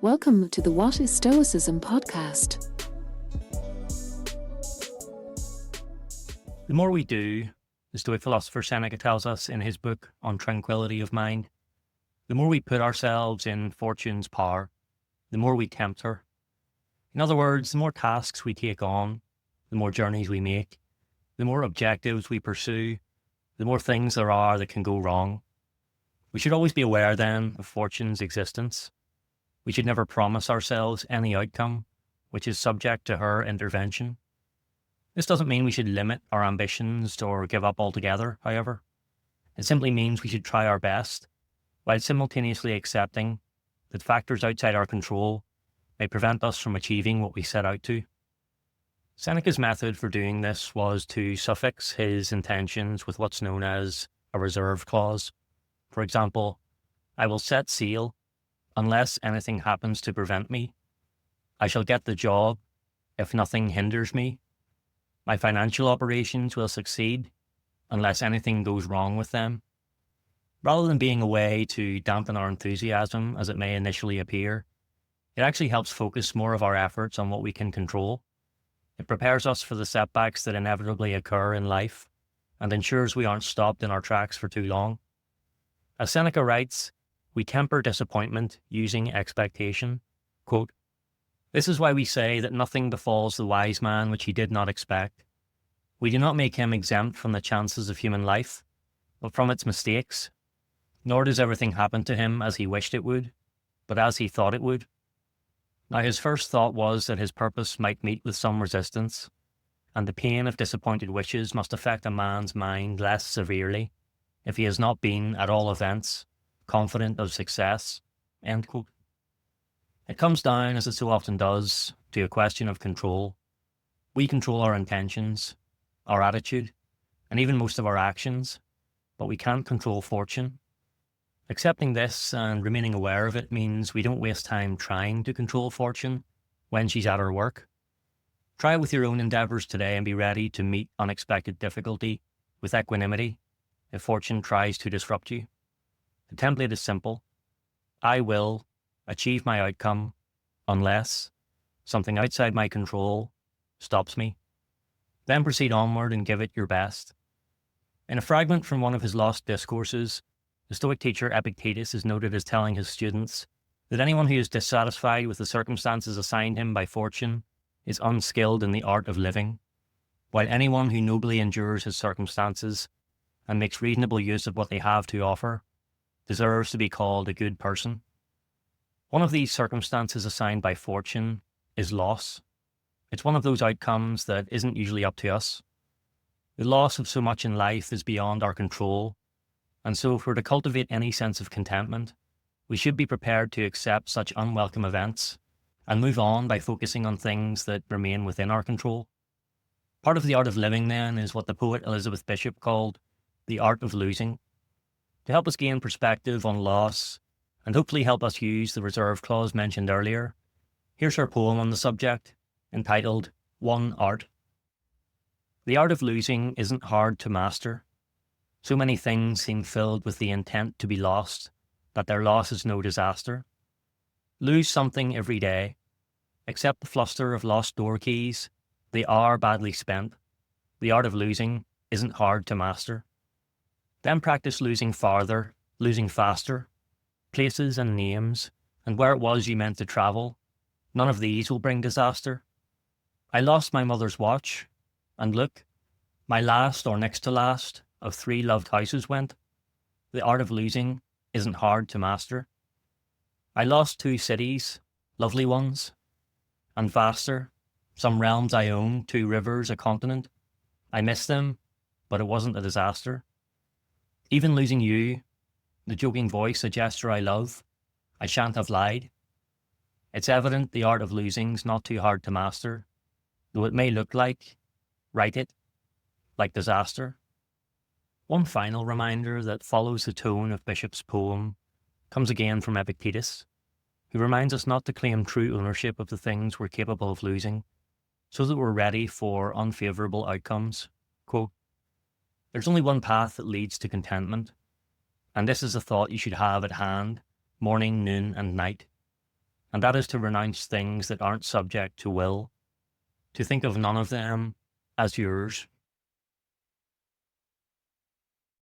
Welcome to the What is Stoicism podcast. The more we do, the Stoic philosopher Seneca tells us in his book On Tranquility of Mind, the more we put ourselves in fortune's power, the more we tempt her. In other words, the more tasks we take on, the more journeys we make, the more objectives we pursue, the more things there are that can go wrong. We should always be aware then of fortune's existence. We should never promise ourselves any outcome which is subject to her intervention. This doesn't mean we should limit our ambitions or give up altogether, however. It simply means we should try our best, while simultaneously accepting that factors outside our control may prevent us from achieving what we set out to. Seneca's method for doing this was to suffix his intentions with what's known as a reserve clause. For example, I will set sail unless anything happens to prevent me. I shall get the job if nothing hinders me. My financial operations will succeed unless anything goes wrong with them. Rather than being a way to dampen our enthusiasm as it may initially appear, it actually helps focus more of our efforts on what we can control. It prepares us for the setbacks that inevitably occur in life and ensures we aren't stopped in our tracks for too long. As Seneca writes, we temper disappointment using expectation. Quote, this is why we say that nothing befalls the wise man which he did not expect. We do not make him exempt from the chances of human life, but from its mistakes. Nor does everything happen to him as he wished it would, but as he thought it would. Now his first thought was that his purpose might meet with some resistance, and the pain of disappointed wishes must affect a man's mind less severely if he has not been, at all events, confident of success. End quote. It comes down, as it so often does, to a question of control. We control our intentions, our attitude, and even most of our actions, but we can't control fortune. Accepting this and remaining aware of it means we don't waste time trying to control fortune when she's at her work. Try with your own endeavours today and be ready to meet unexpected difficulty with equanimity if fortune tries to disrupt you. The template is simple. I will achieve my outcome unless something outside my control stops me. Then proceed onward and give it your best. In a fragment from one of his lost discourses, the Stoic teacher Epictetus is noted as telling his students that anyone who is dissatisfied with the circumstances assigned him by fortune is unskilled in the art of living, while anyone who nobly endures his circumstances and makes reasonable use of what they have to offer deserves to be called a good person. One of these circumstances assigned by fortune is loss. It's one of those outcomes that isn't usually up to us. The loss of so much in life is beyond our control, and so if we're to cultivate any sense of contentment, we should be prepared to accept such unwelcome events and move on by focusing on things that remain within our control. Part of the art of living, then, is what the poet Elizabeth Bishop called the art of losing. To help us gain perspective on loss, and hopefully help us use the reserve clause mentioned earlier, here's her poem on the subject, entitled One Art. The art of losing isn't hard to master. So many things seem filled with the intent to be lost, that their loss is no disaster. Lose something every day. Accept the fluster of lost door keys. They are badly spent. The art of losing isn't hard to master. Then practice losing farther, losing faster, places and names, and where it was you meant to travel. None of these will bring disaster. I lost my mother's watch, and look, my last or next to last of 3 loved houses went. The art of losing isn't hard to master. I lost 2 cities, lovely ones, and vaster, some realms I own, 2 rivers, a continent. I missed them, but it wasn't a disaster. Even losing you, the joking voice, a gesture I love, I shan't have lied. It's evident the art of losing's not too hard to master, though it may look like, write it, like disaster. One final reminder that follows the tone of Bishop's poem comes again from Epictetus, who reminds us not to claim true ownership of the things we're capable of losing, so that we're ready for unfavourable outcomes. Quote, there's only one path that leads to contentment, and this is a thought you should have at hand, morning, noon, and night. and that is to renounce things that aren't subject to will, to think of none of them as yours,